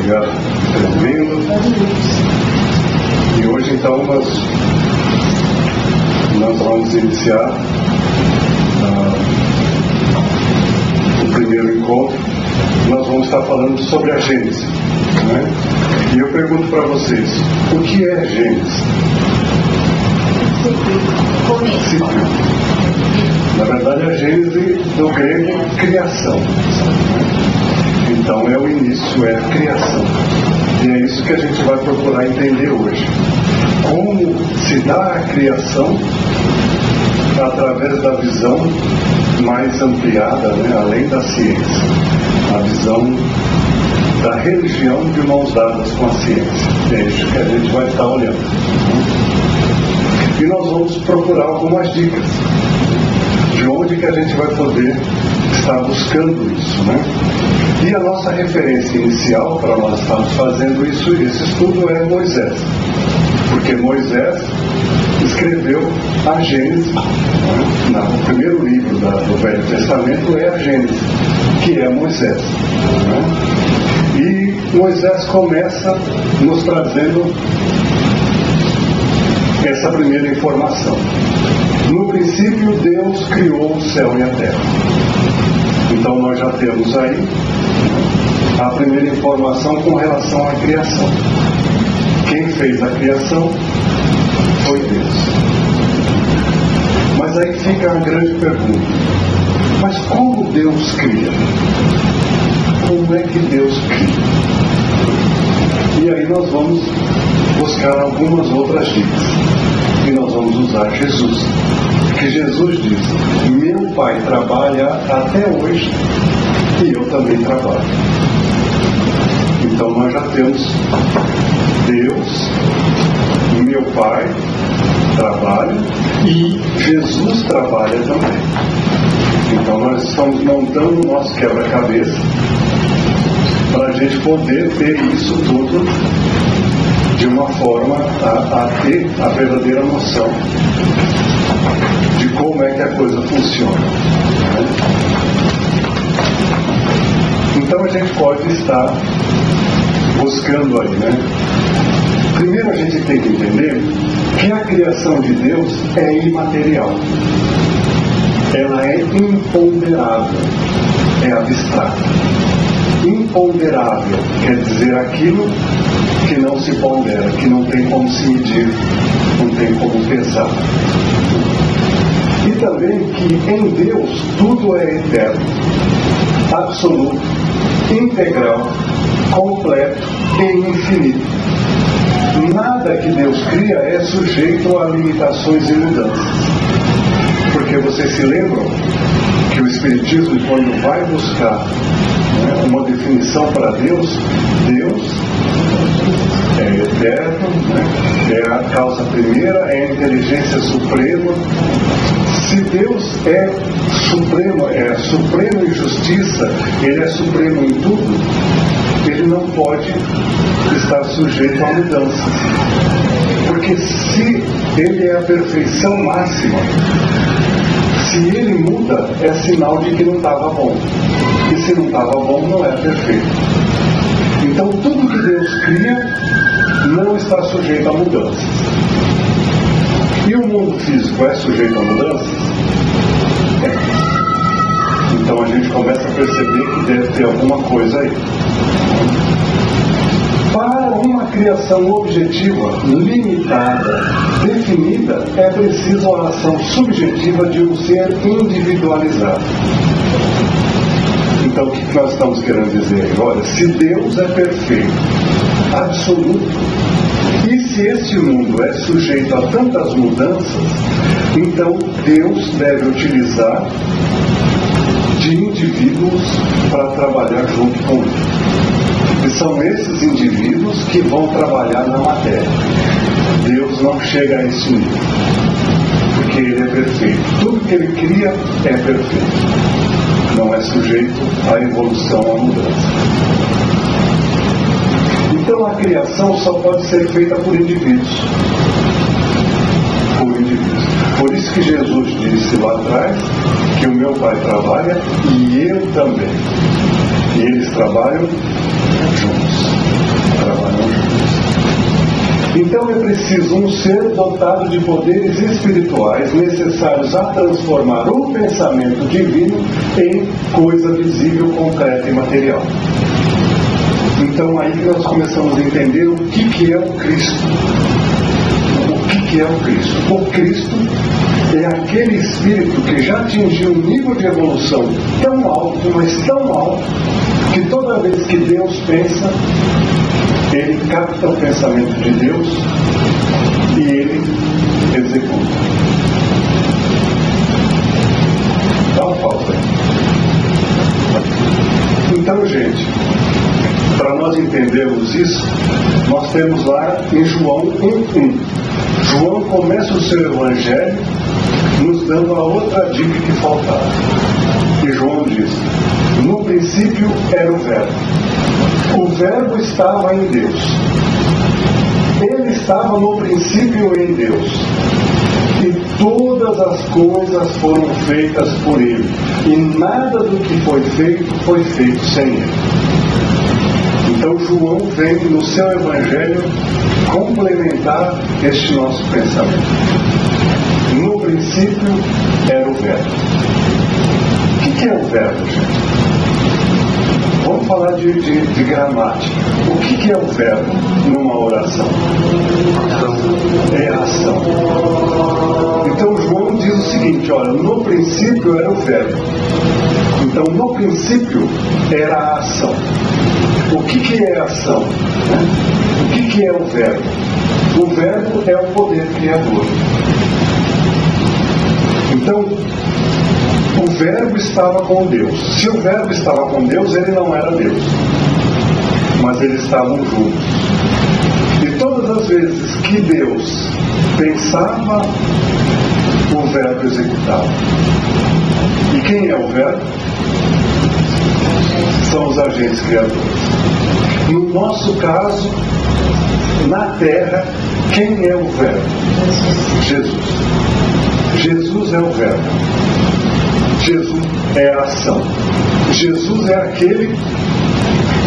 Obrigado por ter vindo. E hoje, então, nós vamos iniciar o primeiro encontro. Nós vamos estar falando sobre a Gênese, né? E eu pergunto para vocês, o que é Gênese? Princípio. Na verdade, a Gênese do grego, criação. Então, é o início, é a criação. E é isso que a gente vai procurar entender hoje. Como se dá a criação através da visão mais ampliada, né, além da ciência. A visão da religião de mãos dadas com a ciência. É isso que a gente vai estar olhando. E nós vamos procurar algumas dicas de onde que a gente vai poder estar buscando isso, né? E a nossa referência inicial para nós estarmos fazendo isso, esse estudo é Moisés. Porque Moisés escreveu a Gênese, né? O primeiro livro do Velho Testamento é a Gênese, que é Moisés, né? E Moisés começa nos trazendo essa primeira informação. No princípio, Deus criou o céu e a terra. Então nós já temos aí a primeira informação com relação à criação. Quem fez a criação foi Deus. Mas aí fica a grande pergunta: mas como Deus cria? Como é que Deus cria? E aí nós vamos buscar algumas outras dicas. E nós vamos usar Jesus. Que Jesus diz: meu Pai trabalha até hoje e eu também trabalho. Então nós já temos Deus, meu Pai trabalha e Jesus trabalha também. Então nós estamos montando o nosso quebra-cabeça para a gente poder ter isso tudo de uma forma a ter a verdadeira noção de como é que a coisa funciona, né? Então a gente pode estar buscando aí, né? Primeiro a gente tem que entender que a criação de Deus é imaterial. Ela é imponderável, é abstrata. Imponderável quer dizer aquilo que não se pondera, que não tem como se medir, não tem como pesar. E também que em Deus tudo é eterno, absoluto, integral, completo e infinito. Nada que Deus cria é sujeito a limitações e mudanças. Porque vocês se lembram que o Espiritismo, quando vai buscar, né, uma definição para Deus, Deus é eterno, né, é a causa primeira, é a inteligência suprema. Se Deus é supremo em justiça, Ele é supremo em tudo, Ele não pode estar sujeito a mudanças. Porque se Ele é a perfeição máxima, se Ele muda, é sinal de que não estava bom. E se não estava bom, não é perfeito. Então tudo que Deus cria não está sujeito a mudanças. E o mundo físico é sujeito a mudanças? É. Então a gente começa a perceber que deve ter alguma coisa aí. Para uma criação objetiva, limitada, definida, é preciso a ação subjetiva de um ser individualizado. Então o que nós estamos querendo dizer? Olha, se Deus é perfeito, absoluto, e se este mundo é sujeito a tantas mudanças, então Deus deve utilizar de indivíduos para trabalhar junto com Ele. E são esses indivíduos que vão trabalhar na matéria. Deus não chega a esse nível, porque Ele é perfeito. Tudo que Ele cria é perfeito. Não é sujeito à evolução, à mudança. Então a criação só pode ser feita por indivíduos. Por isso que Jesus disse lá atrás que o meu Pai trabalha e eu também. E eles trabalham juntos. Então é preciso um ser dotado de poderes espirituais necessários a transformar o pensamento divino em coisa visível, concreta e material. Então aí que nós começamos a entender o que é o Cristo. O que é o Cristo? O Cristo é aquele espírito que já atingiu um nível de evolução tão alto, mas tão alto, que toda vez que Deus pensa, ele capta o pensamento de Deus e ele executa. Dá uma pausa aí. Então, gente, para nós entendermos isso, nós temos lá em João 1:1. João começa o seu evangelho nos dando a outra dica que faltava. E João diz: no princípio era o Verbo. O Verbo estava em Deus. Ele estava no princípio em Deus. E todas as coisas foram feitas por Ele. E nada do que foi feito sem Ele. Então João vem no seu Evangelho complementar este nosso pensamento. No princípio era o Verbo. O que é o Verbo, gente? Vamos falar de gramática. O que é o verbo numa oração? É a ação. Então João diz o seguinte, olha, no princípio era o verbo. Então no princípio era a ação. O que é a ação? O que é o verbo? O verbo é o poder criador. Então, o Verbo estava com Deus. Se o Verbo estava com Deus, ele não era Deus. Mas eles estavam juntos. E todas as vezes que Deus pensava, o Verbo executava. E quem é o Verbo? São os agentes criadores. No nosso caso, na Terra, quem é o Verbo? Jesus. Jesus é o Verbo. Jesus é a ação. Jesus é aquele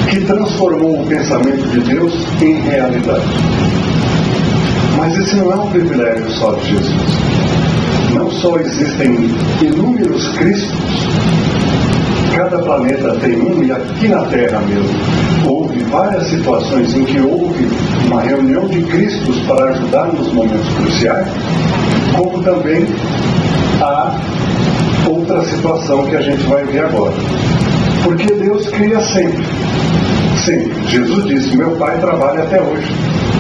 que transformou o pensamento de Deus em realidade. Mas esse não é um privilégio só de Jesus. Não só existem inúmeros Cristos, cada planeta tem um, e aqui na Terra mesmo houve várias situações em que houve uma reunião de Cristos para ajudar nos momentos cruciais, como também há outra situação que a gente vai ver agora. Porque Deus cria sempre. Sempre. Jesus disse, meu Pai trabalha até hoje.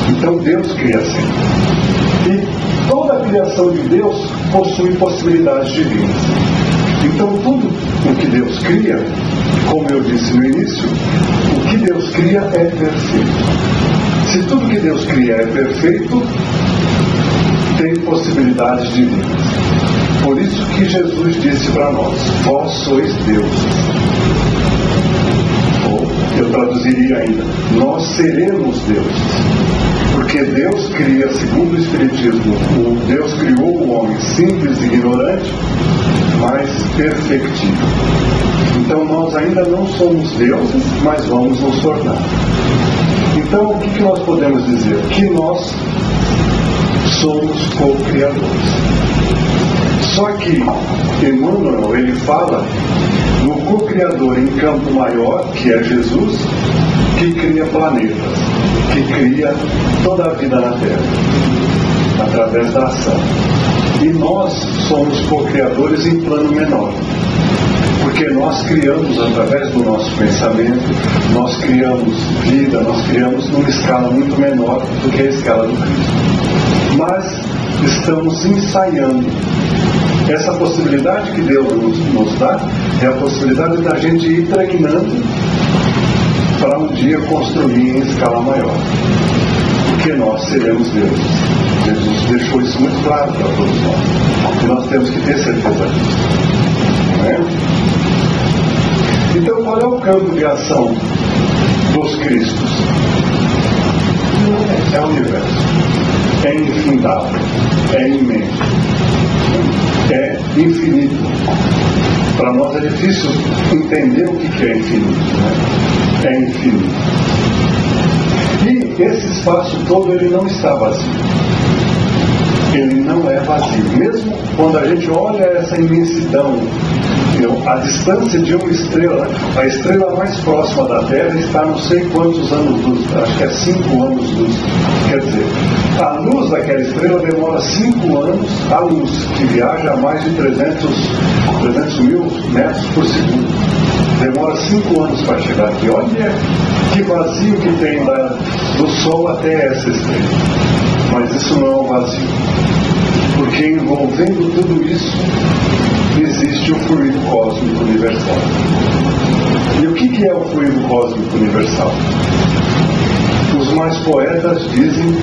Então Deus cria sempre. E toda a criação de Deus possui possibilidades divinas. Então tudo o que Deus cria, como eu disse no início, o que Deus cria é perfeito. Se tudo que Deus cria é perfeito, tem possibilidades divinas. Por isso que Jesus disse para nós, vós sois deuses. Ou, eu traduziria ainda, nós seremos deuses. Porque Deus cria, segundo o Espiritismo, Deus criou o homem simples e ignorante, mas perfectível. Então nós ainda não somos deuses, mas vamos nos tornar. Então o que nós podemos dizer? Que nós somos co-criadores. Só que Emmanuel, ele fala no co-criador em campo maior, que é Jesus, que cria planetas, que cria toda a vida na Terra, através da ação. E nós somos co-criadores em plano menor, porque nós criamos através do nosso pensamento, nós criamos vida, nós criamos numa escala muito menor do que a escala do Cristo. Mas estamos ensaiando. Essa possibilidade que Deus nos dá é a possibilidade da gente ir treinando para um dia construir em escala maior. Porque nós seremos deuses. Jesus deixou isso muito claro para todos nós. E nós temos que ter certeza disso. Não é? Então, qual é o campo de ação dos Cristos? É o universo. É infindável. É imenso. É infinito. Para nós é difícil entender o que é infinito, né? É infinito. E esse espaço todo, ele não está vazio. Ele não é vazio. Mesmo quando a gente olha essa imensidão, a distância de uma estrela, a estrela mais próxima da Terra está não sei quantos anos-luz, acho que é 5 anos-luz. Quer dizer, a luz daquela estrela demora 5 anos, a luz que viaja a mais de 300 mil metros por segundo. Demora 5 anos para chegar aqui. Olha que vazio que tem do Sol até essa estrela. Mas isso não é um vazio, porque envolvendo tudo isso existe o fluido cósmico universal. E o que é o fluido cósmico universal? Os mais poetas dizem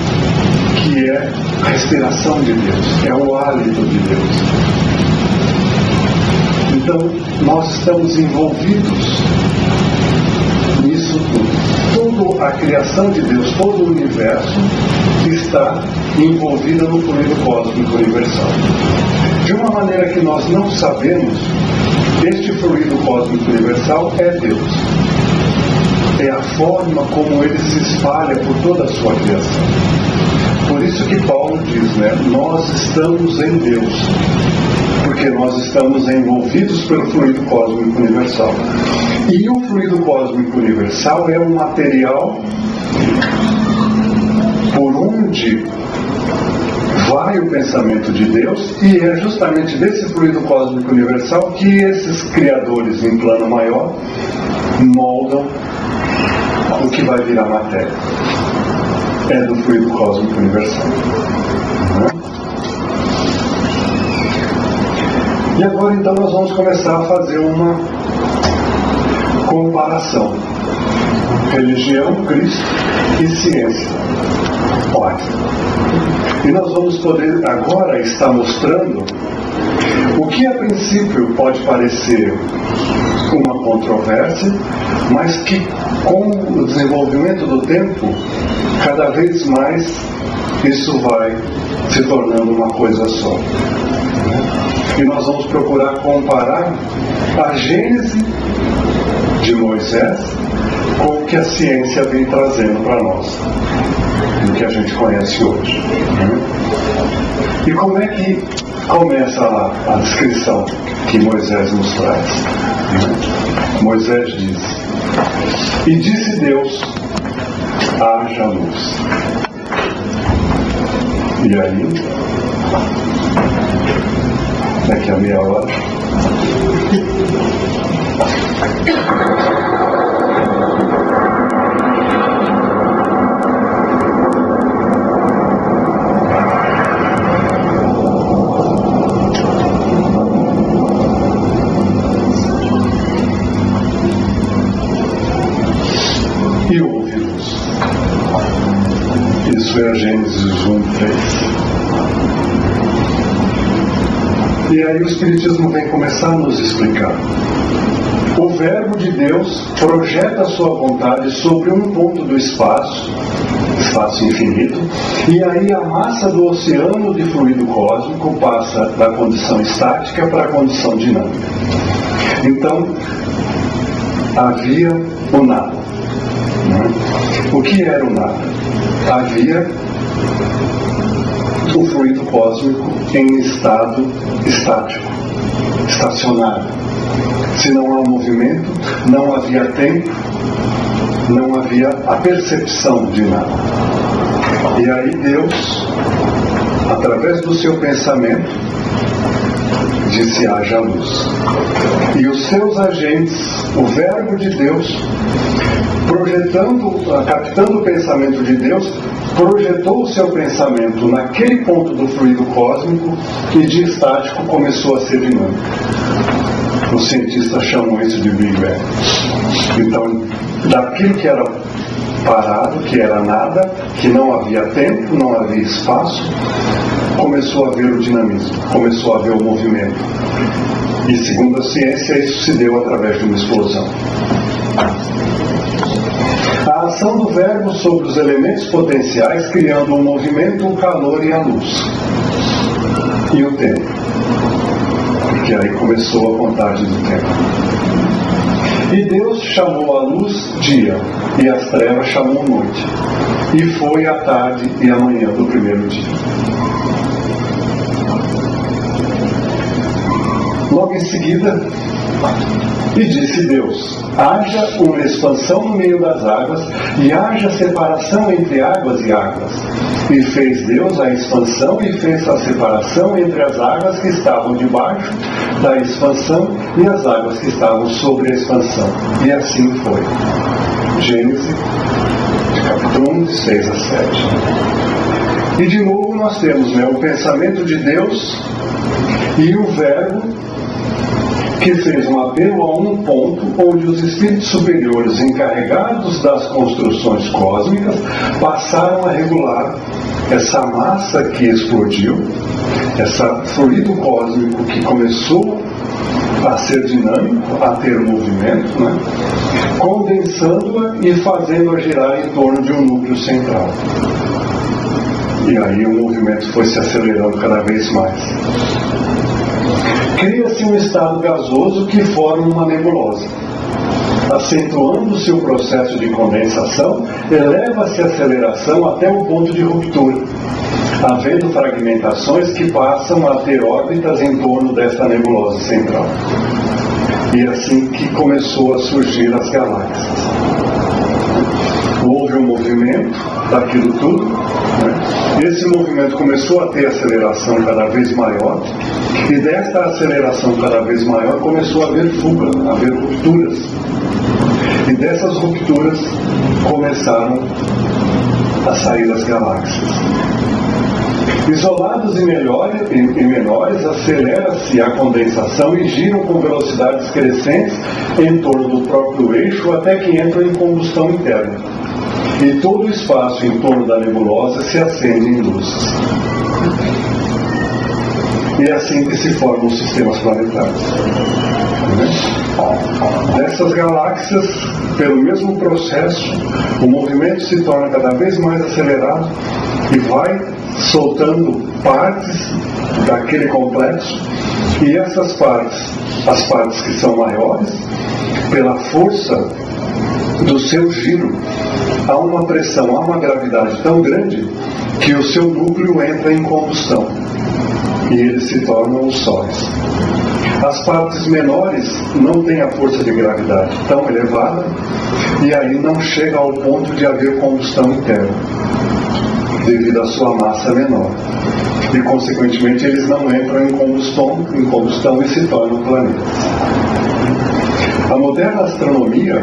que é a respiração de Deus, é o hálito de Deus. Então, nós estamos envolvidos nisso tudo. Toda a criação de Deus, todo o universo está envolvida no fluido cósmico universal. De uma maneira que nós não sabemos, este fluido cósmico universal é Deus. É a forma como ele se espalha por toda a sua criação. Por isso que Paulo diz, né? Nós estamos em Deus, porque nós estamos envolvidos pelo fluido cósmico universal. E o fluido cósmico universal é um material por onde vai o pensamento de Deus, e é justamente desse fluido cósmico universal que esses criadores em plano maior moldam o que vai virar matéria. É do fluido cósmico universal. E agora então nós vamos começar a fazer uma comparação: religião, Cristo e ciência. E nós vamos poder agora estar mostrando o que a princípio pode parecer uma controvérsia, mas que com o desenvolvimento do tempo, cada vez mais isso vai se tornando uma coisa só. E nós vamos procurar comparar a Gênese de Moisés com o que a ciência vem trazendo para nós, do que a gente conhece hoje. E como é que começa lá a descrição que Moisés nos traz? Moisés diz: e disse Deus, haja luz. E aí, daqui a meia hora, e houve luz. Isso é a Gênesis 1:3. E aí o Espiritismo vem começar a nos explicar. O Verbo de Deus projeta a sua vontade sobre um ponto do espaço infinito, e aí a massa do oceano de fluido cósmico passa da condição estática para a condição dinâmica. Então, havia o nada. O que era o nada? Havia o fluido cósmico em estado estático, estacionário. Se não há movimento, não havia tempo, não havia a percepção de nada. E aí Deus, através do seu pensamento, disse: haja luz. E os seus agentes, o Verbo de Deus, captando o pensamento de Deus, projetou o seu pensamento naquele ponto do fluido cósmico, e de estático começou a ser dinâmico. Os cientistas chamam isso de Big Bang. Então, daquilo que era parado, que era nada, que não havia tempo, não havia espaço, começou a haver o dinamismo, começou a haver o movimento. E segundo a ciência, isso se deu através de uma explosão. A ação do Verbo sobre os elementos potenciais, criando um movimento, o calor e a luz. E o tempo. porque aí começou a contagem do tempo. E Deus chamou a luz dia, e as trevas chamou noite. E foi a tarde e a manhã do primeiro dia. Logo em seguida, e disse Deus: haja uma expansão no meio das águas, e haja separação entre águas e águas. E fez Deus a expansão e fez a separação entre as águas que estavam debaixo da expansão e as águas que estavam sobre a expansão. E assim foi. Gênesis, capítulo 1, de 6 a 7. E de novo nós temos o pensamento de Deus e o Verbo, que fez um apelo a um ponto onde os espíritos superiores encarregados das construções cósmicas passaram a regular essa massa que explodiu, esse fluido cósmico que começou a ser dinâmico, a ter movimento, né? Condensando-a e fazendo-a girar em torno de um núcleo central. E aí o movimento foi se acelerando cada vez mais. Cria-se um estado gasoso que forma uma nebulosa. Acentuando o seu processo de condensação, eleva-se a aceleração até o ponto de ruptura, havendo fragmentações que passam a ter órbitas em torno desta nebulosa central. E assim que começou a surgir as galáxias. Houve um movimento daquilo tudo, né? Esse movimento começou a ter aceleração cada vez maior, e desta aceleração cada vez maior começou a haver fuga, a haver rupturas. E dessas rupturas começaram a sair as galáxias. Isolados e menores, acelera-se a condensação e giram com velocidades crescentes em torno do próprio eixo até que entram em combustão interna. E todo o espaço em torno da nebulosa se acende em luzes. E é assim que se formam os sistemas planetários. Dessas galáxias, pelo mesmo processo, o movimento se torna cada vez mais acelerado e vai soltando partes daquele complexo, e essas partes, as partes que são maiores, pela força do seu giro, há uma pressão, há uma gravidade tão grande que o seu núcleo entra em combustão e eles se tornam os sóis. As partes menores não têm a força de gravidade tão elevada e aí não chega ao ponto de haver combustão interna, devido à sua massa menor. E, consequentemente, eles não entram em combustão e se tornam planetas. A moderna astronomia,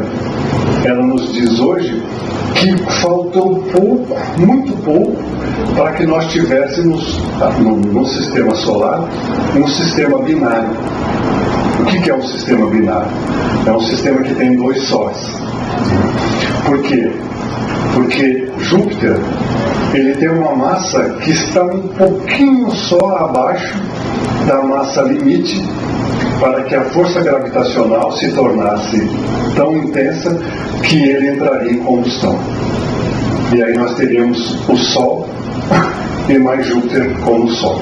ela nos diz hoje que faltou pouco, muito pouco, para que nós tivéssemos, no sistema solar, um sistema binário. O que é um sistema binário? É um sistema que tem dois sóis. Por quê? Porque Júpiter, ele tem uma massa que está um pouquinho só abaixo da massa limite para que a força gravitacional se tornasse tão intensa que ele entraria em combustão. E aí nós teríamos o Sol e mais Júpiter como o Sol.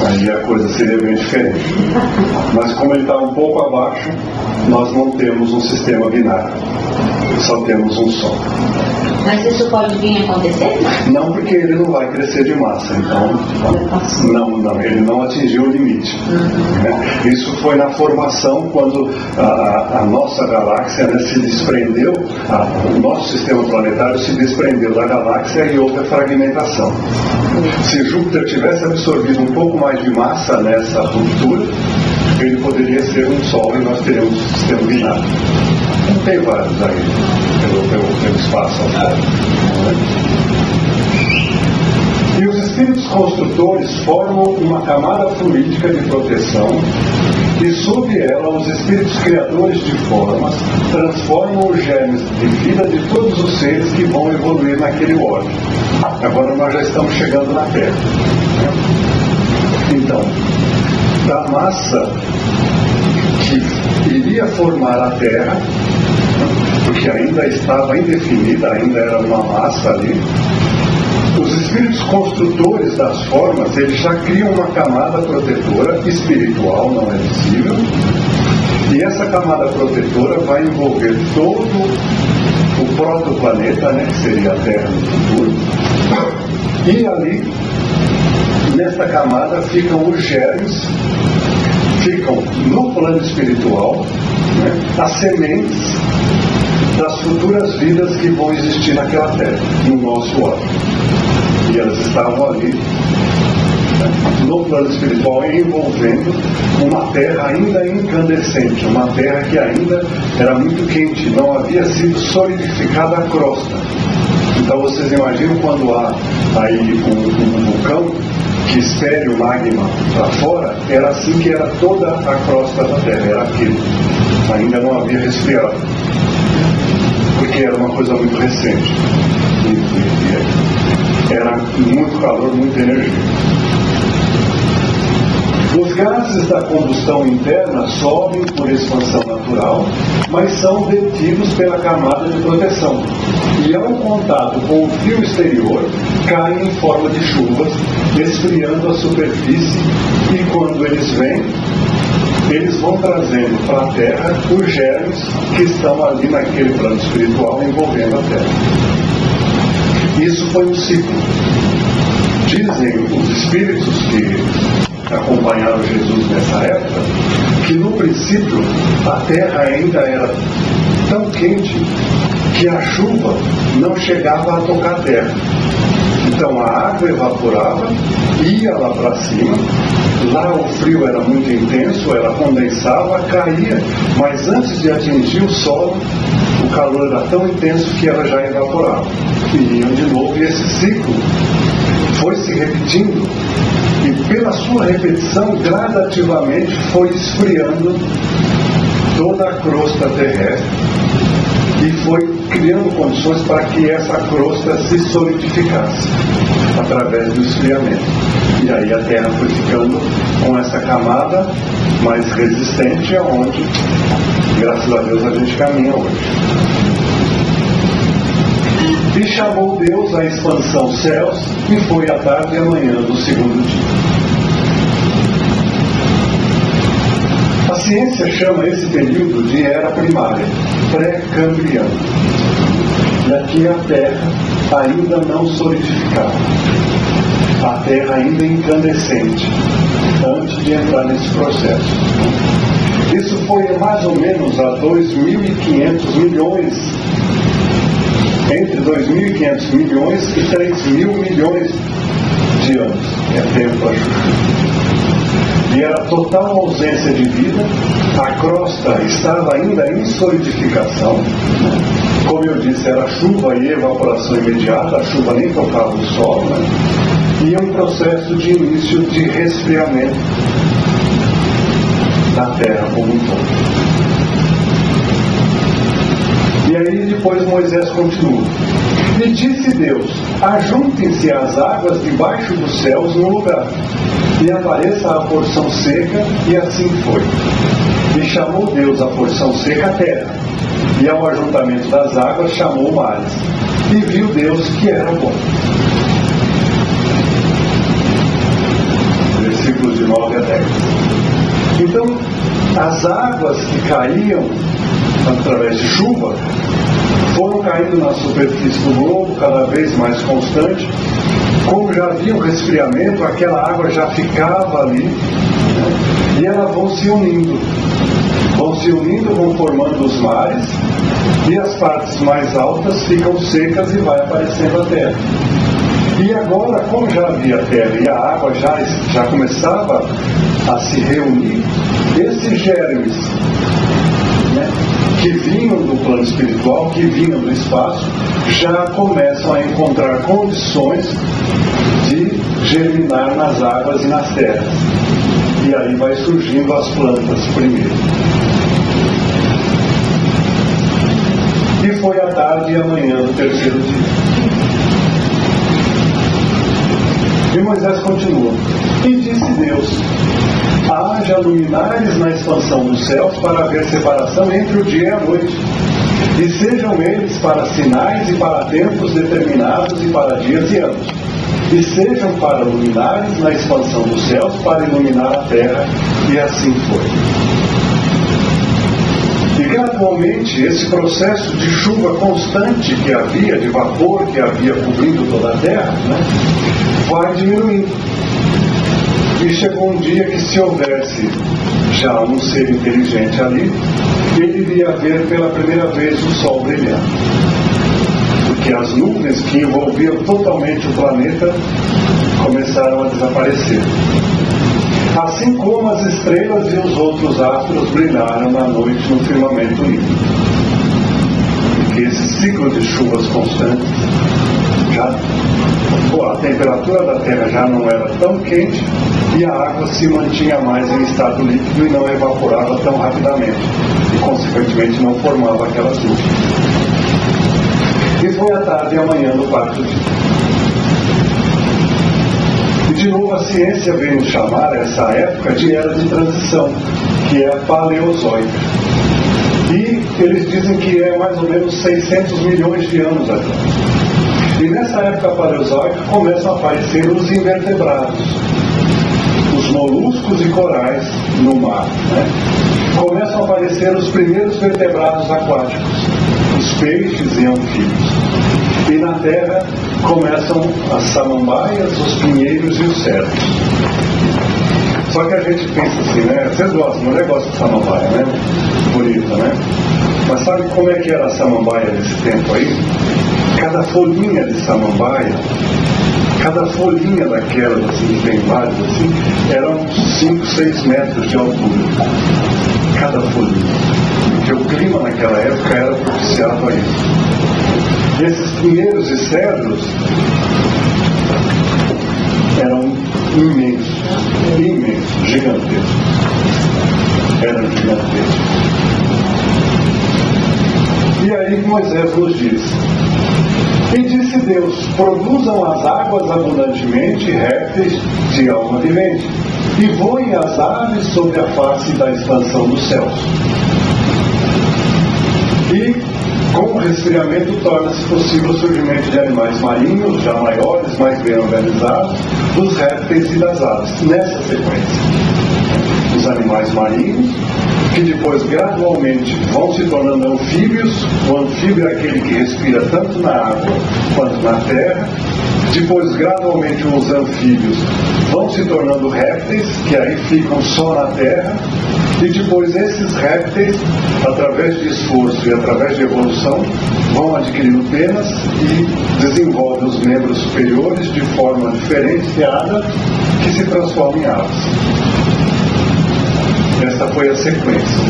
Aí a coisa seria bem diferente. Mas como ele está um pouco abaixo, nós não temos um sistema binário. Só temos um Sol. Mas isso pode vir a acontecer? Não, porque ele não vai crescer de massa. Então, não, ele não atingiu o limite. Isso foi na formação, quando a nossa galáxia, né, se desprendeu, o nosso sistema planetário se desprendeu da galáxia e houve a fragmentação. Se Júpiter tivesse absorvido um pouco mais de massa nessa ruptura, ele poderia ser um Sol e nós teríamos um sistema binário. Tem vários aí, pelo espaço ao fora. E os espíritos construtores formam uma camada fluídica de proteção, e sob ela os espíritos criadores de formas transformam os germes de vida de todos os seres que vão evoluir naquele órgão. Agora nós já estamos chegando na Terra. Então, da massa que iria formar a Terra, porque ainda estava indefinida, ainda era uma massa ali, Os espíritos construtores das formas, eles já criam uma camada protetora espiritual, não é visível, e essa camada protetora vai envolver todo o protoplaneta, né, que seria a Terra no futuro, e ali, nesta camada, ficam os germes, ficam no plano espiritual, né, as sementes das futuras vidas que vão existir naquela Terra, no nosso órgão. E elas estavam ali, né, no plano espiritual, envolvendo uma Terra ainda incandescente, uma Terra que ainda era muito quente, não havia sido solidificada a crosta. Então vocês imaginam quando há aí um vulcão que expele o magma para fora, era assim que era toda a crosta da Terra, era aquilo. Ainda não havia resfriado, porque era uma coisa muito recente. Era muito calor, muita energia. Os gases da combustão interna sobem por expansão natural, mas são detidos pela camada de proteção. E ao contato com o frio exterior, caem em forma de chuvas, esfriando a superfície, e quando eles vêm, eles vão trazendo para a Terra os germes que estão ali naquele plano espiritual envolvendo a Terra. Isso foi um ciclo. Dizem os espíritos que acompanharam Jesus nessa época, que no princípio a Terra ainda era tão quente que a chuva não chegava a tocar a Terra. Então a água evaporava, ia lá para cima, lá o frio era muito intenso, ela condensava, caía, mas antes de atingir o solo, o calor era tão intenso que ela já evaporava. E iam de novo, e esse ciclo foi se repetindo, e pela sua repetição, gradativamente foi esfriando toda a crosta terrestre e foi criando condições para que essa crosta se solidificasse através do esfriamento. E aí a Terra foi ficando com essa camada mais resistente, aonde, graças a Deus, a gente caminha hoje. E chamou Deus a expansão céus, e foi a tarde e a manhã do segundo dia. A ciência chama esse período de era primária, pré-cambriana. E aqui a Terra ainda não solidificada, a Terra ainda incandescente, antes de entrar nesse processo. Isso foi mais ou menos há 2.500 milhões, entre 2.500 milhões e 3.000 milhões de anos. É tempo a chuva. E era total ausência de vida, a crosta estava ainda em solidificação. Como eu disse, era chuva e evaporação imediata, a chuva nem tocava o solo, né? E um processo de início de resfriamento da Terra como um todo. E aí depois Moisés continua. E disse Deus: ajuntem-se as águas debaixo dos céus num lugar, e apareça a porção seca, e assim foi. E chamou Deus a porção seca a terra, e ao ajuntamento das águas chamou mares. E viu Deus que era bom. Versículos de 9 a 10. Então, as águas que caíam através de chuva foram caindo na superfície do globo, cada vez mais constante. Como já havia um resfriamento, aquela água já ficava ali, né? E elas vão se unindo, vão formando os mares, e as partes mais altas ficam secas e vai aparecendo a terra. E agora, como já havia terra e a água já começava a se reunir, esses germes, né, que vinham do plano espiritual, que vinham do espaço, já começam a encontrar condições de germinar nas águas e nas terras. E aí vai surgindo as plantas primeiro. E foi a tarde e a manhã do terceiro dia. E Moisés continua. E disse Deus: haja luminares na expansão dos céus para haver separação entre o dia e a noite, e sejam eles para sinais e para tempos determinados e para dias e anos. e sejam para luminares na expansão dos céus, para iluminar a terra, e assim foi. E gradualmente esse processo de chuva constante que havia, de vapor que havia cobrindo toda a terra, né, vai diminuindo. E chegou um dia que, se houvesse já um ser inteligente ali, ele iria ver pela primeira vez o sol brilhando. Porque as nuvens que envolviam totalmente o planeta começaram a desaparecer. Assim como as estrelas e os outros astros brilharam na noite no firmamento límpido. Porque esse ciclo de chuvas constantes, a temperatura da Terra já não era tão quente e a água se mantinha mais em estado líquido e não evaporava tão rapidamente. E, consequentemente, não formava aquelas nuvens. E foi a tarde e a manhã do quarto dia. E de novo a ciência vem nos chamar essa época de era de transição, que é a paleozoica. E eles dizem que é mais ou menos 600 milhões de anos atrás. E nessa época paleozoica começam a aparecer os invertebrados, os moluscos e corais no mar, né? Começam a aparecer os primeiros vertebrados aquáticos, os peixes e anfíbios. E na terra começam as samambaias, os pinheiros e os cedros. Só que a gente pensa assim, né? Vocês gostam, não é negócio de samambaia, né? Bonita, né? Mas sabe como é que era a samambaia nesse tempo aí? Cada folhinha de samambaia, cada folhinha daquelas, assim, bem várias, assim, eram 5, 6 metros de altura. Cada folhinha. Porque o clima naquela época era propiciado a isso. E esses pinheiros e cedros eram imensos, gigantescos. Eram gigantescos. E aí Moisés nos diz: e disse Deus, produzam as águas abundantemente répteis de alma vivente, e voem as aves sobre a face da expansão dos céus. E com o resfriamento torna-se possível o surgimento de animais marinhos, já maiores, mais bem organizados, dos répteis e das aves, nessa sequência. Os animais marinhos, que depois gradualmente vão se tornando anfíbios. O anfíbio é aquele que respira tanto na água quanto na terra. Depois, gradualmente, os anfíbios vão se tornando répteis, que aí ficam só na terra. E depois esses répteis, através de esforço e através de evolução, vão adquirindo penas e desenvolvem os membros superiores de forma diferenciada, que se transformam em aves. Essa foi a sequência.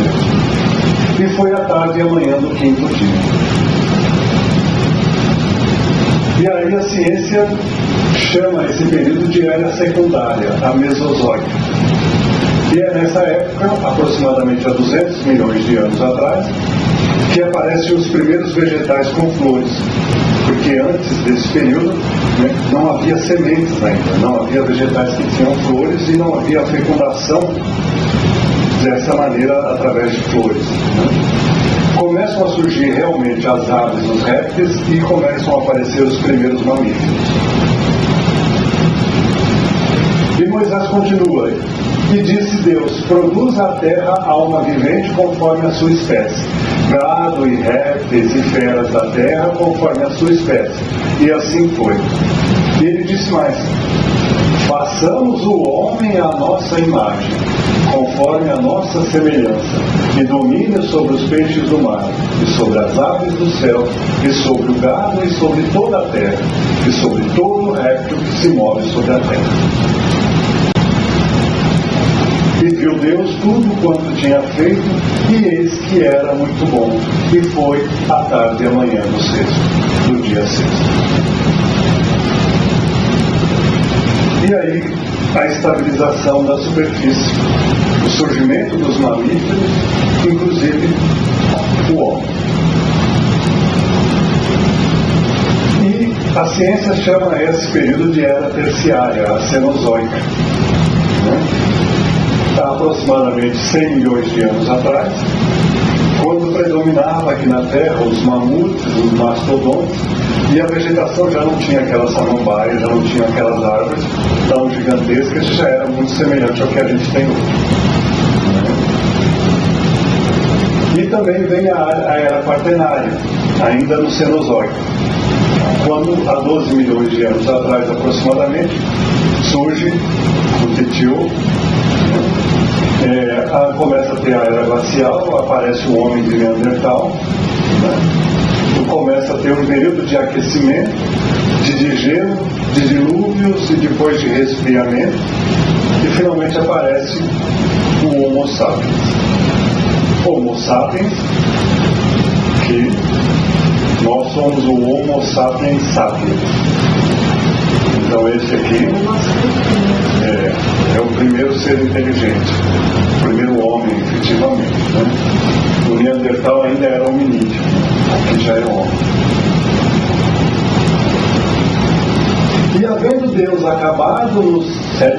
E foi a tarde e a manhã do quinto dia. E aí a ciência chama esse período de era secundária, a Mesozoica. E é nessa época, aproximadamente há 200 milhões de anos atrás, que aparecem os primeiros vegetais com flores. Porque antes desse período, né, não havia sementes ainda, não havia vegetais que tinham flores e não havia fecundação dessa maneira através de flores, né? Começam a surgir realmente as aves, os répteis, e começam a aparecer os primeiros mamíferos. E Moisés continua: e disse Deus, produza a terra alma vivente conforme a sua espécie, gado e répteis e feras da terra conforme a sua espécie. E assim foi. E ele disse mais: façamos o homem à nossa imagem, conforme a nossa semelhança, e domine sobre os peixes do mar, e sobre as aves do céu, e sobre o gado, e sobre toda a terra, e sobre todo o réptil que se move sobre a terra. E viu Deus tudo quanto tinha feito, e eis que era muito bom. E foi a tarde e a manhã do dia sexto. E aí, a estabilização da superfície, o surgimento dos mamíferos, inclusive o homem. E a ciência chama esse período de era terciária, a Cenozoica, né? Há aproximadamente 100 milhões de anos atrás, quando predominava aqui na Terra os mamutes, os mastodontes, e a vegetação já não tinha aquela samambaia, já não tinha aquelas árvores tão gigantescas, já era muito semelhante ao que a gente tem hoje. E também vem a era quaternária, ainda no Cenozoico, quando há 12 milhões de anos atrás aproximadamente surge o Titio, começa a ter a era glacial, aparece o homem de Neandertal, começa a ter um período de aquecimento, de gelo, de dilúvios e depois de resfriamento, e finalmente aparece o Homo sapiens. Homo sapiens, que nós somos o Homo sapiens sapiens. Então esse aqui é o primeiro ser inteligente, o primeiro homem, efetivamente. O Neandertal ainda era hominídeo, aqui já é homem. E havendo Deus acabado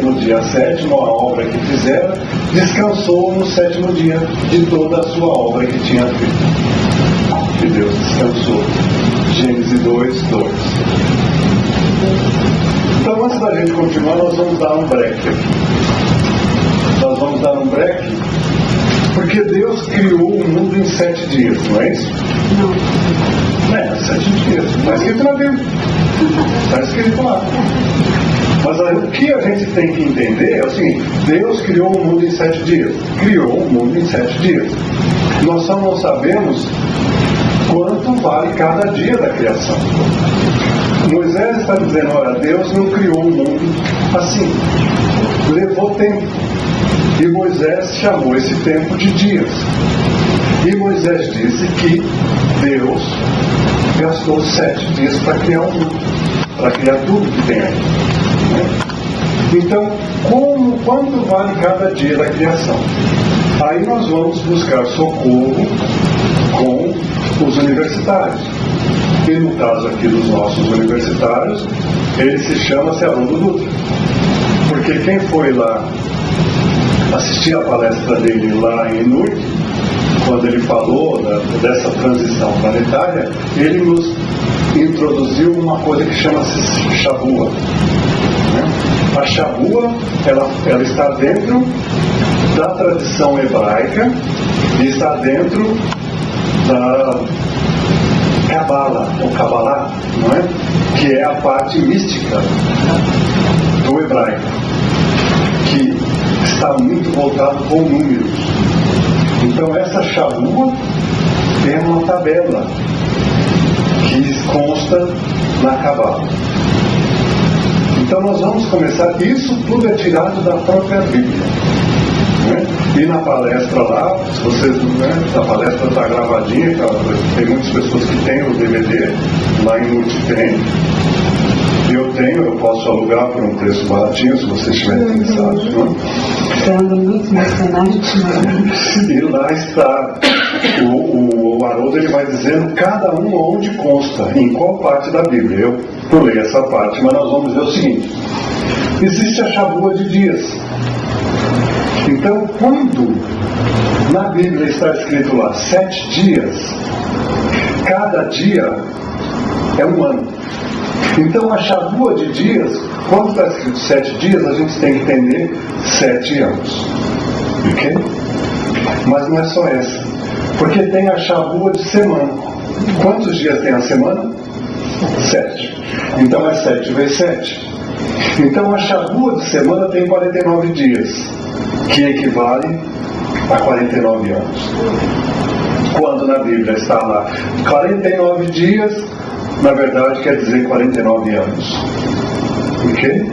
no dia 7º a obra que fizera, descansou no 7º dia de toda a sua obra que tinha feito. E Deus descansou. Gênesis 2:2. Então, antes da gente continuar, nós vamos dar um break aqui. Nós vamos dar um break porque Deus criou o mundo em 7 dias, não é isso? Não. 7 dias. Está escrito na Bíblia. Está escrito lá. Mas aí, o que a gente tem que entender é o seguinte: Deus criou o mundo em 7 dias. Criou o mundo em 7 dias. Nós só não sabemos quanto vale cada dia da criação. Moisés está dizendo: olha, Deus não criou o mundo assim. Levou tempo. E Moisés chamou esse tempo de dias. E Moisés disse que Deus gastou 7 dias para criar o mundo, para criar tudo que tem aí. Então, quanto vale cada dia da criação? Aí nós vamos buscar socorro com os universitários. E no caso aqui dos nossos universitários, ele se chama Haroldo Dutra. Porque quem foi lá assistir a palestra dele lá em Inútil, quando ele falou dessa transição planetária, ele nos introduziu uma coisa que chama-se Shavua. A Shavua, ela está dentro da tradição hebraica e está dentro da Kabbalah, ou Kabbalah, não é? Que é a parte mística do hebraico, que está muito voltado com números. Então essa Shavua tem uma tabela que consta na Kabbalah. Então nós vamos começar, isso tudo é tirado da própria Bíblia. E na palestra lá, se vocês a palestra está gravadinha, tem muitas pessoas que têm o DVD, lá em Multitem. Eu posso alugar por um preço baratinho, se vocês estiverem interessados. E lá está, o Haroldo ele vai dizendo cada um onde consta, em qual parte da Bíblia. Eu pulei essa parte, mas nós vamos ver o seguinte: existe a Shavua de dias. Então, quando na Bíblia está escrito lá 7 dias, cada dia é um ano. Então, a Shavua de dias, quando está escrito 7 dias, a gente tem que entender 7 anos. Ok? Mas não é só essa. Porque tem a Shavua de semana. Quantos dias tem a semana? 7. Então, é 7 vezes 7. Então, a Shavua de semana tem 49 dias, que equivale a 49 anos. Quando na Bíblia está lá 49 dias, na verdade quer dizer 49 anos. Ok?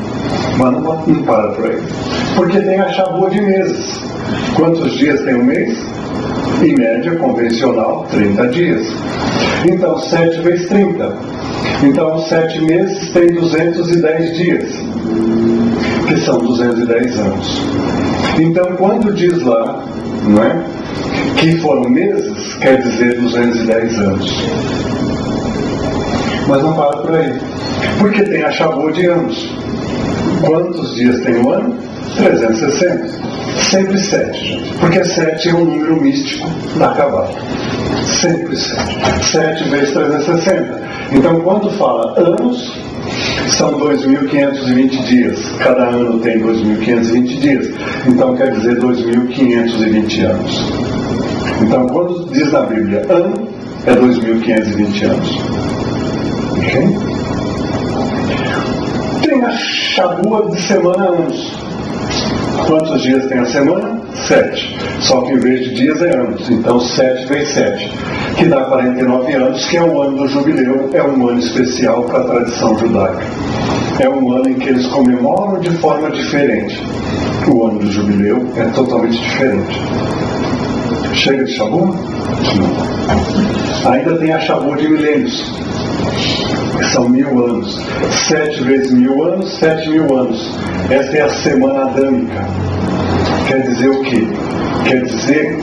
Mas não para por aí. Porque tem a Shavua de meses. Quantos dias tem um mês? Em média convencional, 30 dias. Então 7 vezes 30. Então 7 meses tem 210 dias, que são 210 anos. Então quando diz lá, não é, que foram meses, quer dizer 210 anos. Mas não para por aí, porque tem a Shavua de anos. Quantos dias tem um ano? 360. Sempre 7, gente. Porque 7 é um número místico da Cabala. Sempre 7. 7 vezes 360. Então, quando fala anos, são 2.520 dias. Cada ano tem 2.520 dias. Então, quer dizer 2.520 anos. Então, quando diz na Bíblia ano, é 2.520 anos. Ok? Tem a Shabua de semana anos. Quantos dias tem a semana? 7. Só que em vez de dias é anos. Então 7 vezes 7, que dá 49 anos, que é o ano do jubileu. É um ano especial para a tradição judaica. É um ano em que eles comemoram de forma diferente. O ano do jubileu é totalmente diferente. Chega de Shabua? Não. Ainda tem a Shabua de milênios, que são 1000 anos. 7 vezes 1000 anos, 7.000 anos. Essa é a semana adâmica. Quer dizer o quê? Quer dizer,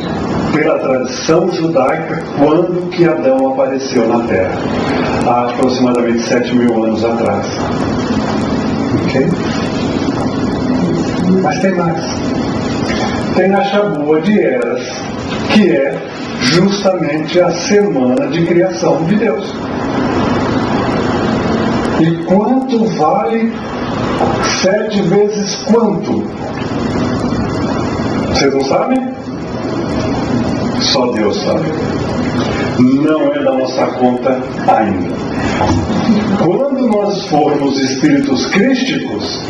pela tradição judaica, quando que Adão apareceu na Terra? Há aproximadamente 7.000 anos atrás. Ok? Mas tem mais. Tem a Shabua de Eras, que é justamente a semana de criação de Deus. E quanto vale 7 vezes quanto? Vocês não sabem? Só Deus sabe. Não é da nossa conta ainda. Quando nós formos espíritos crísticos,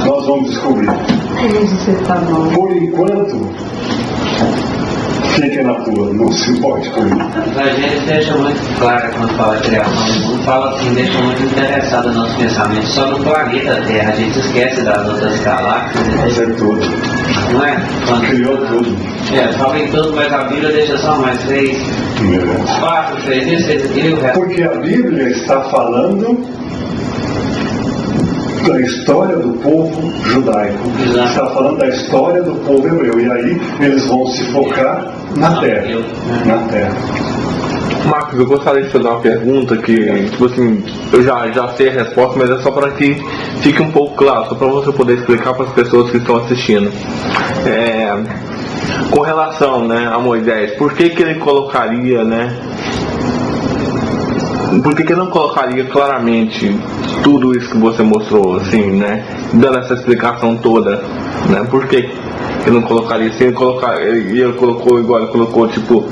nós vamos descobrir. Por enquanto, fique na tua, não se importe com isso. A gente deixa muito claro quando fala criação do mundo, fala assim, deixa muito interessado no nosso pensamento só no planeta Terra. A gente esquece das outras galáxias. Mas é tudo. Não é? Quando criou tudo. Fala em tudo, mas a Bíblia deixa só mais 3, 4, 6, 6 e o resto. Porque a Bíblia está falando da história do povo judaico. Exato. Está falando da história do povo hebreu. E aí eles vão se focar na Terra. Na Terra. Marcos, eu gostaria de fazer uma pergunta que, tipo assim, eu já sei a resposta, mas é só para que fique um pouco claro, só para você poder explicar para as pessoas que estão assistindo. Com relação, né, a Moisés, por que ele colocaria, né? Por que não colocaria claramente tudo isso que você mostrou, assim, né? Dando essa explicação toda, né? Por que ele não colocaria assim? Ele colocou igual, ele colocou tipo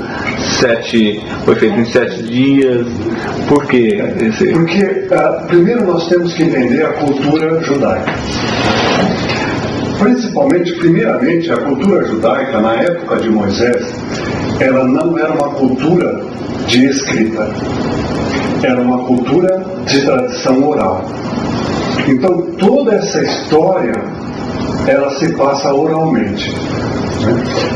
7, foi feito em 7 dias. Por que esse? Porque primeiro nós temos que entender a cultura judaica. Primeiramente, a cultura judaica, na época de Moisés, ela não era uma cultura de escrita. Era uma cultura de tradição oral. Então, toda essa história, ela se passa oralmente.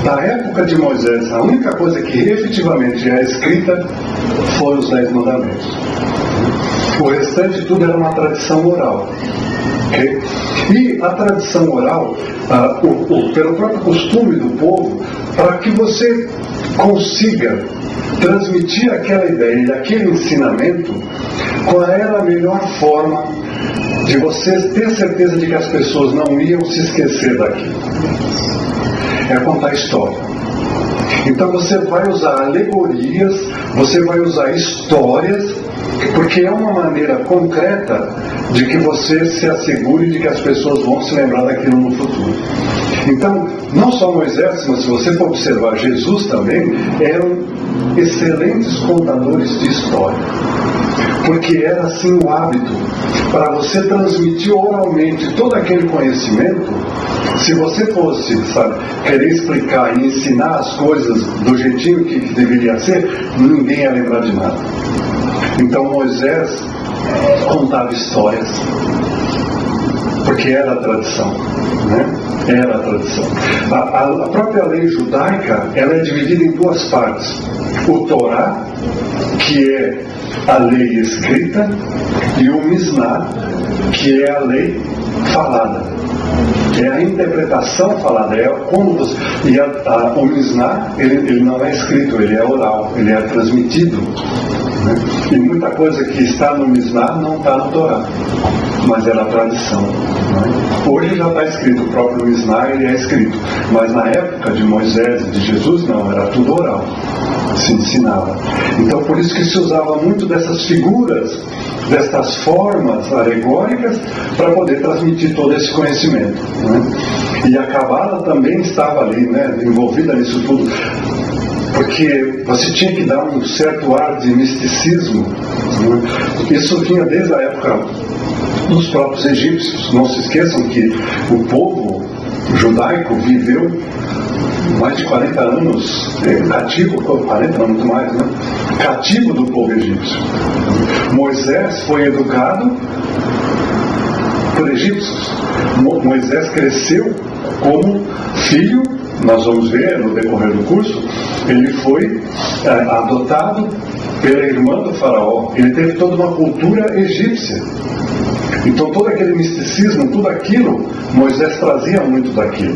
Na época de Moisés, a única coisa que efetivamente é escrita foram os 10 mandamentos. O restante tudo era uma tradição oral. Okay? E a tradição oral, pelo próprio costume do povo, para que você consiga transmitir aquela ideia e aquele ensinamento, qual era a melhor forma de você ter certeza de que as pessoas não iam se esquecer daquilo? É contar história. Então você vai usar alegorias, você vai usar histórias, porque é uma maneira concreta de que você se assegure de que as pessoas vão se lembrar daquilo no futuro. Então, não só Moisés, mas se você for observar, Jesus também eram excelentes contadores de história. Porque era assim o hábito. Para você transmitir oralmente todo aquele conhecimento, se você fosse, querer explicar e ensinar as coisas do jeitinho que deveria ser, ninguém ia lembrar de nada. Então Moisés contava histórias, porque era a tradição, né? Era a tradição. A própria lei judaica, ela é dividida em 2 partes. O Torá, que é a lei escrita, e o Misná, que é a lei falada. É a interpretação falada, é como você... E o Misná, ele não é escrito, ele é oral, ele é transmitido, né? E muita coisa que está no Misná não está no Torá, mas era a tradição. Hoje já está escrito, o próprio Misná ele é escrito, mas na época de Moisés e de Jesus não, era tudo oral, se ensinava. Então por isso que se usava muito dessas figuras, destas formas alegóricas para poder transmitir todo esse conhecimento, E a Cabala também estava ali, envolvida nisso tudo, porque você tinha que dar um certo ar de misticismo. Isso vinha desde a época dos próprios egípcios. Não se esqueçam que o povo judaico viveu mais de 40 anos cativo, 40 não, muito mais, cativo do povo egípcio. Moisés foi educado por egípcios. Moisés cresceu como filho, nós vamos ver no decorrer do curso, ele foi adotado pela irmã do faraó. Ele teve toda uma cultura egípcia. Então todo aquele misticismo, tudo aquilo, Moisés trazia muito daquilo.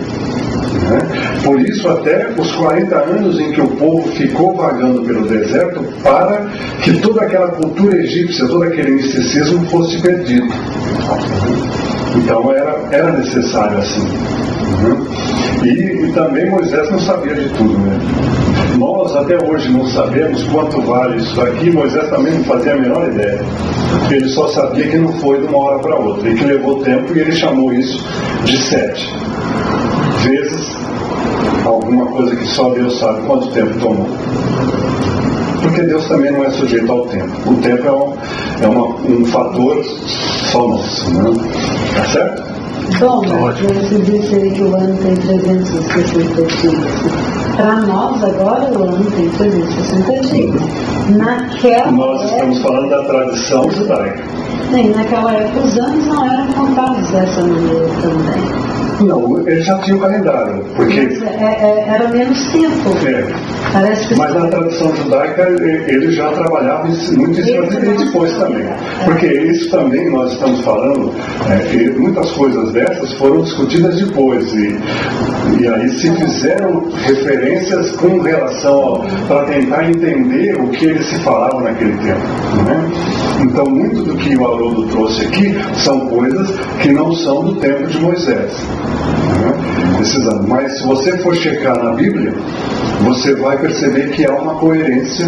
Por isso até os 40 anos em que o povo ficou vagando pelo deserto, para que toda aquela cultura egípcia, todo aquele misticismo fosse perdido. Então era necessário assim. E também Moisés não sabia de tudo, Nós até hoje não sabemos quanto vale isso aqui. Moisés também não fazia a menor ideia. Ele só sabia que não foi de uma hora para outra, e que levou tempo, e ele chamou isso de 7 vezes alguma coisa que só Deus sabe quanto tempo tomou. Porque Deus também não é sujeito ao tempo. O tempo é um fator só nosso, Tá certo? Bom, você disse aí que o ano tem 360 dias. Para nós agora o ano tem 360 dias. Nós estamos falando da tradição judaica. Sim, naquela época os anos não eram contados dessa maneira também. Não, ele já tinha o calendário, porque... era menos tempo. Parece que... Mas na tradição judaica ele já trabalhava muito em cima e depois também. Porque isso também nós estamos falando, muitas coisas dessas foram discutidas depois, e aí se fizeram referências com relação para tentar entender o que eles se falavam naquele tempo. Então muito do que o Haroldo trouxe aqui são coisas que não são do tempo de Moisés. Mas se você for checar na Bíblia, você vai perceber que há uma coerência,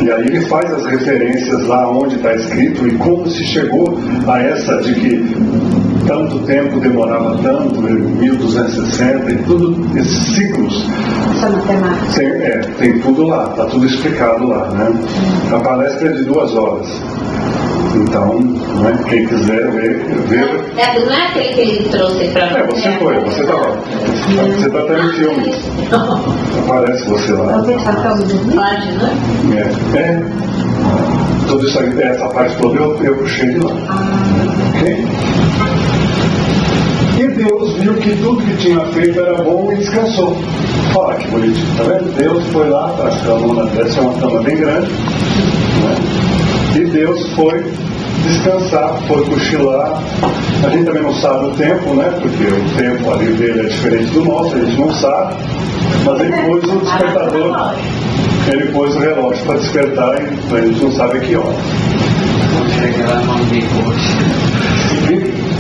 e aí ele faz as referências lá onde está escrito e como se chegou a essa de que tanto tempo demorava tanto, 1260 e tudo, esses ciclos. Essa matemática. Tem tudo lá, está tudo explicado lá, A palestra é de 2 horas. Então, quem quiser ver... Não é aquele que ele trouxe para... Você foi, você está lá. Você está até no filme. Aparece você lá. Tudo isso aí, essa parte toda eu puxei de lá. Ok? E Deus viu que tudo que tinha feito era bom e descansou. Olha que bonitinho, tá vendo? Deus foi lá para a cama, deve ser uma cama bem grande, E Deus foi descansar, foi cochilar. A gente também não sabe o tempo, porque o tempo ali dele é diferente do nosso, a gente não sabe. Mas ele pôs o despertador, ele pôs o relógio para despertar, e a gente não sabe a que hora.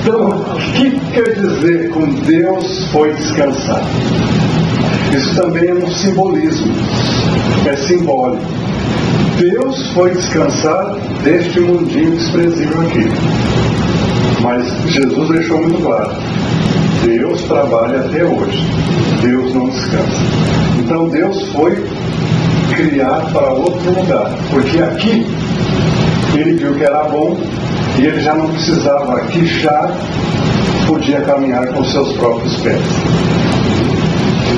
Então, o que quer dizer com Deus foi descansar? Isso também é um simbolismo, é simbólico. Deus foi descansar deste mundinho desprezível aqui. Mas Jesus deixou muito claro: Deus trabalha até hoje. Deus não descansa. Então Deus foi criar para outro lugar, porque aqui ele viu que era bom e ele já não precisava, aqui já podia caminhar com seus próprios pés. O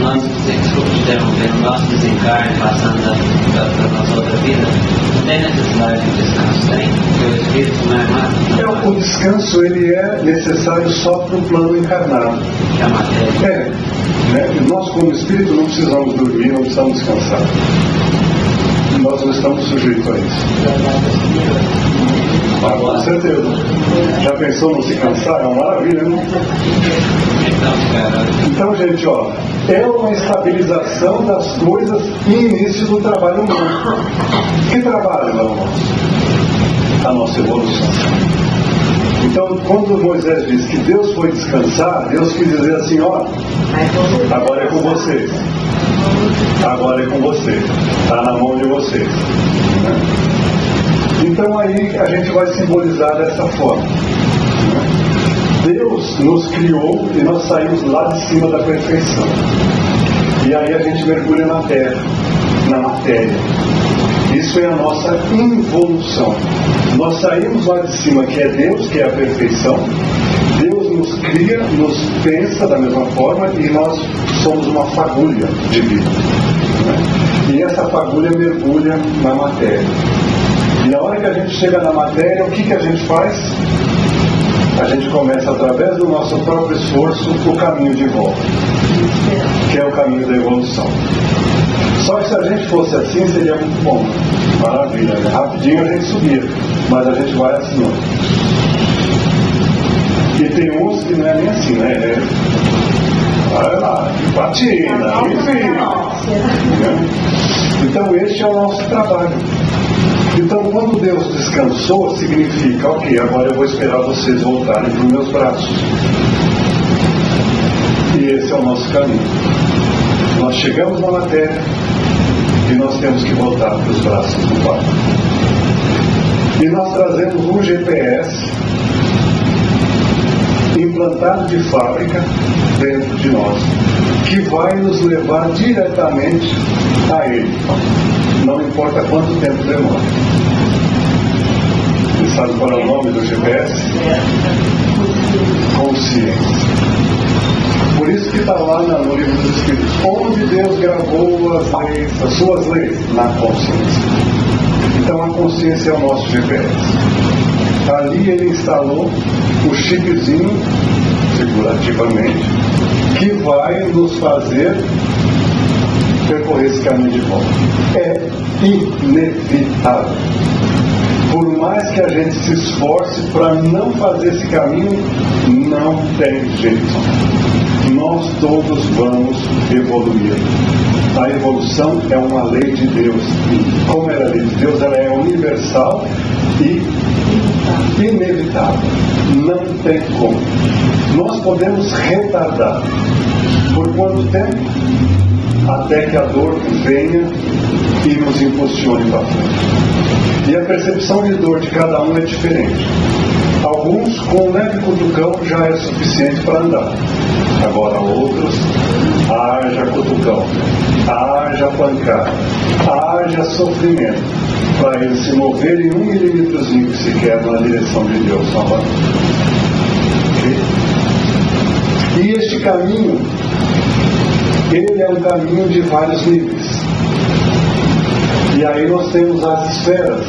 nosso desencarne, passando para nossa outra vida, não tem necessidade de descanso, tem? Porque o espírito não é nada. O descanso ele é necessário só para o plano encarnado. A matéria. Nós como espírito não precisamos dormir, não precisamos descansar. Nós não estamos sujeitos a isso. Com certeza. Já pensou no se cansar? É uma maravilha, Então, gente, é uma estabilização das coisas e início do trabalho humano. Que trabalho, irmãos? nossa evolução. Então, quando Moisés diz que Deus foi descansar, Deus quis dizer assim, ó, agora é com vocês. Agora é com vocês. Está na mão de vocês. Né? Então aí a gente vai simbolizar dessa forma. Né? Deus nos criou e nós saímos lá de cima da perfeição. E aí a gente mergulha na terra, na matéria. Isso é a nossa involução. Nós saímos lá de cima, que é Deus, que é a perfeição. Deus nos cria, nos pensa da mesma forma e nós somos uma fagulha de vida. Né? E essa fagulha mergulha na matéria. E na hora que a gente chega na matéria, o que a gente faz? A gente começa, através do nosso próprio esforço, o caminho de volta, que é o caminho da evolução. Só que se a gente fosse assim, seria muito bom. Maravilha, né? Rapidinho a gente subia, mas a gente vai assim, ó. E tem uns que não é nem assim, né? Vai lá, patina, enfim. Né? Então este é o nosso trabalho. Então quando Deus descansou, significa, ok, agora eu vou esperar vocês voltarem para os meus braços. E esse é o nosso caminho. Nós chegamos na matéria e nós temos que voltar para os braços do Pai. E nós trazemos um GPS implantado de fábrica dentro de nós, que vai nos levar diretamente a Ele. Não importa quanto tempo demora. Você sabe qual é o nome do GPS? Consciência. Por isso que está lá no livro dos Espíritos, onde Deus gravou as leis, as suas leis, na consciência. Então a consciência é o nosso GPS. Ali ele instalou o chipzinho, figurativamente, que vai nos fazer percorrer esse caminho de volta. É inevitável. Por mais que a gente se esforce para não fazer esse caminho, não tem jeito. Nós todos vamos evoluir. A evolução é uma lei de Deus. E como ela é lei de Deus, ela é universal e inevitável. Não tem como. Nós podemos retardar. Por quanto tempo? Até que a dor venha e nos impulsione para frente. E a percepção de dor de cada um é diferente. Alguns com um leve cutucão já é suficiente para andar. Agora outros, haja cutucão, haja pancada, haja sofrimento, para eles se moverem 1 milímetrozinho que sequer na direção de Deus novamente. Okay? E este caminho, ele é um caminho de vários níveis. E aí nós temos as esferas.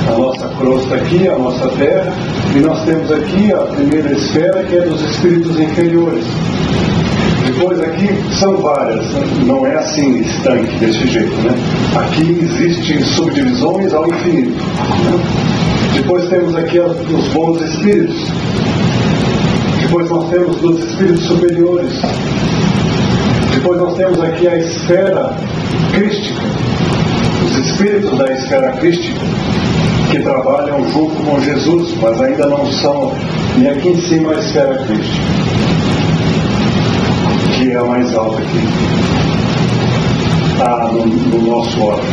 A nossa crosta aqui, a nossa terra, e nós temos aqui a primeira esfera, que é dos espíritos inferiores. Depois aqui são várias, não é assim estanque desse jeito, né? Aqui existem subdivisões ao infinito. Né? Depois temos aqui os bons espíritos. Depois nós temos dos espíritos superiores. Depois nós temos aqui a esfera crística, os espíritos da esfera crística, que trabalham junto com Jesus, mas ainda não são. E aqui em cima a esfera crística, que é a mais alta aqui, no nosso órgão.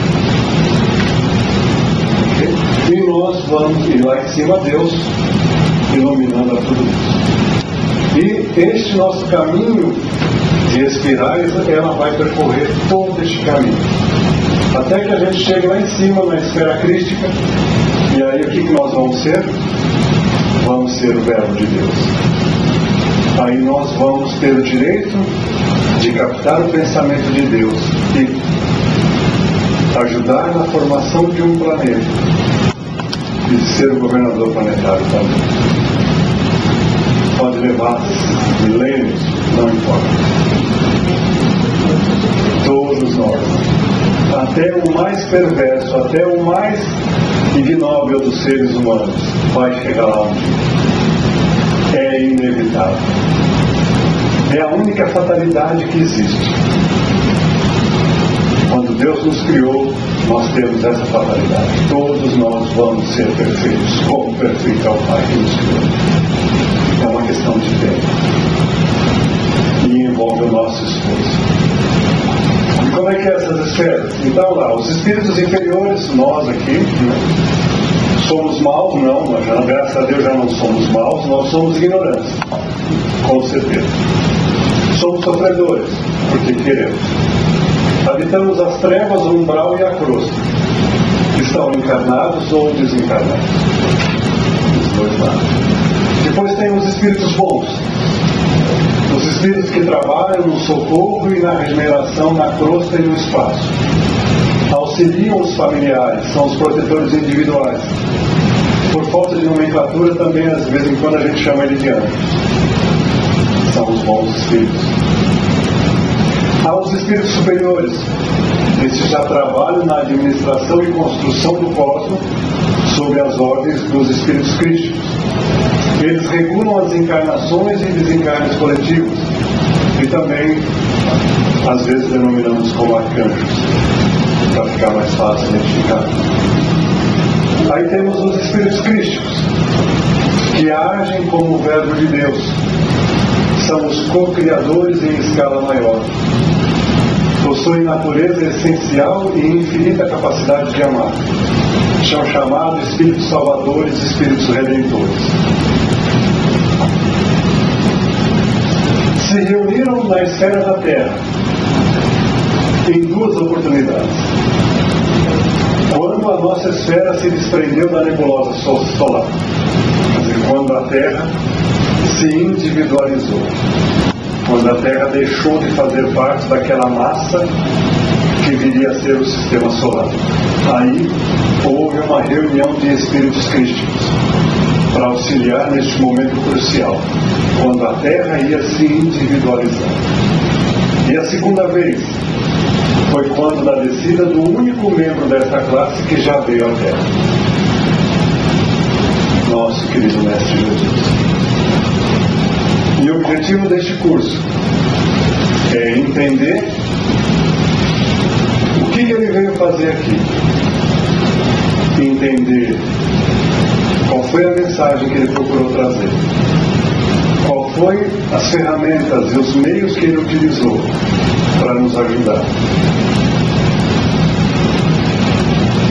Okay? E nós vamos, e lá em cima Deus iluminando a tudo isso. E este nosso caminho de espirais, ela vai percorrer todo este caminho. Até que a gente chegue lá em cima, na esfera crística, e aí o que nós vamos ser? Vamos ser o Verbo de Deus. Aí nós vamos ter o direito de captar o pensamento de Deus e ajudar na formação de um planeta e de ser o governador planetário também. Pode levar milênios, não importa. Todos nós. Até o mais perverso, até o mais ignóbil dos seres humanos vai chegar lá um dia. É inevitável. É a única fatalidade que existe. Quando Deus nos criou, nós temos essa fatalidade. Todos nós vamos ser perfeitos, como perfeito é o Pai que nos criou. É uma questão de tempo. E envolve o nosso esforço. E como é que é essas esferas? Então lá, os espíritos inferiores, nós aqui, somos maus? Não, nós já, graças a Deus já não somos maus, nós somos ignorantes, com certeza. Somos sofredores, porque queremos. Habitamos as trevas, o umbral e a crosta. Estão encarnados ou desencarnados. Os dois lados. Depois tem os espíritos bons. Os espíritos que trabalham no socorro e na regeneração na crosta e no espaço. Auxiliam os familiares, são os protetores individuais. Por falta de nomenclatura também, às vezes em quando a gente chama ele de anjos. São os bons espíritos. Há os espíritos superiores. Esses já trabalham na administração e construção do cosmos sob as ordens dos espíritos crísticos. Eles regulam as encarnações e desencarnes coletivos. E também, às vezes, denominamos como arcanjos, para ficar mais fácil identificar. Aí temos os espíritos crísticos, que agem como o verbo de Deus. São os co-criadores em escala maior. Possuem natureza essencial e infinita capacidade de amar. São chamados espíritos salvadores, espíritos redentores. Se reuniram na esfera da Terra em duas oportunidades. Quando a nossa esfera se desprendeu da nebulosa solar, quer dizer, quando a Terra se individualizou, quando a Terra deixou de fazer parte daquela massa que viria a ser o sistema solar. Aí houve uma reunião de espíritos crísticos para auxiliar neste momento crucial, quando a Terra ia se individualizar. E a segunda vez foi quando da descida do único membro desta classe que já veio à Terra, nosso querido Mestre Jesus. E o objetivo deste curso é entender o que ele veio fazer aqui, entender qual foi a mensagem que ele procurou trazer, qual foi as ferramentas e os meios que ele utilizou para nos ajudar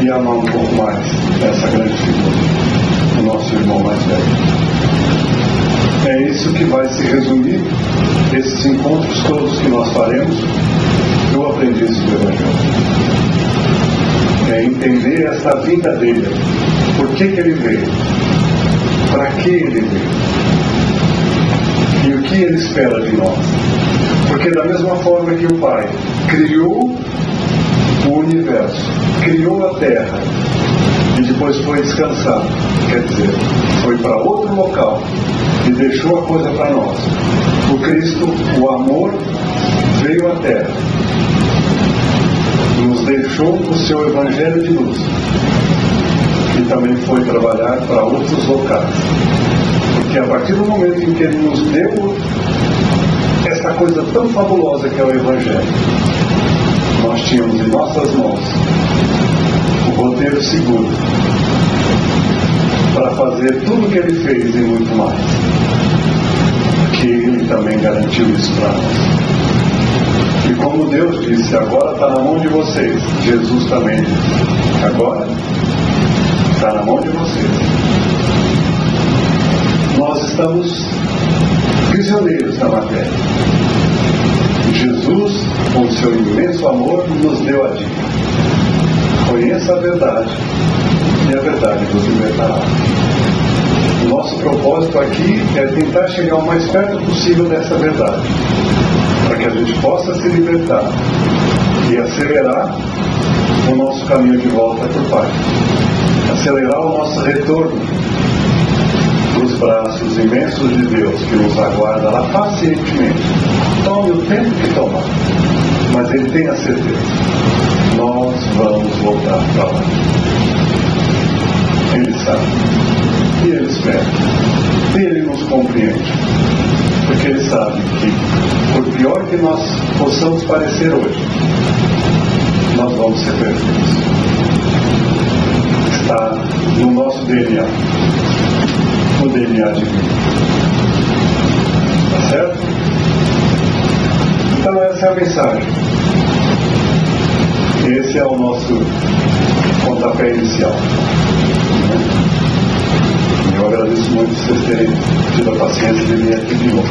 e amar um pouco mais essa grande figura, o nosso irmão mais velho. É isso que vai se resumir, esses encontros todos que nós faremos do aprendiz do Evangelho. É entender essa vinda dele, por que ele veio, para que ele veio e o que ele espera de nós. Porque da mesma forma que o Pai criou o universo, criou a Terra e depois foi descansar, quer dizer, foi para outro local e deixou a coisa para nós. O Cristo, o amor, veio à Terra, nos deixou o seu Evangelho de luz e também foi trabalhar para outros locais. Porque a partir do momento em que ele nos deu essa coisa tão fabulosa que é o Evangelho, nós tínhamos em nossas mãos o roteiro seguro para fazer tudo o que ele fez e muito mais. Que ele também garantiu isso para nós. E como Deus disse, agora está na mão de vocês, Jesus também disse, agora está na mão de vocês. Nós estamos prisioneiros da matéria. Jesus, com seu imenso amor, nos deu a dica. Conheça a verdade e a verdade vos libertará. O nosso propósito aqui é tentar chegar o mais perto possível dessa verdade, para que a gente possa se libertar e acelerar o nosso caminho de volta para o Pai, acelerar o nosso retorno dos braços imensos de Deus que nos aguarda lá pacientemente. Tome o tempo que tomar, mas Ele tem a certeza, nós vamos voltar para lá. Ele sabe, e Ele espera, e Ele nos compreende, porque Ele sabe que, por pior que nós possamos parecer hoje, nós vamos ser perfeitos. DNA. O DNA divino. Tá certo? Então essa é a mensagem. Esse é o nosso pontapé inicial. Eu agradeço muito vocês terem tido a paciência de vir aqui de novo.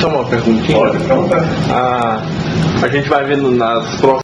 Só uma perguntinha. Pode perguntar. A gente vai vendo nas próximas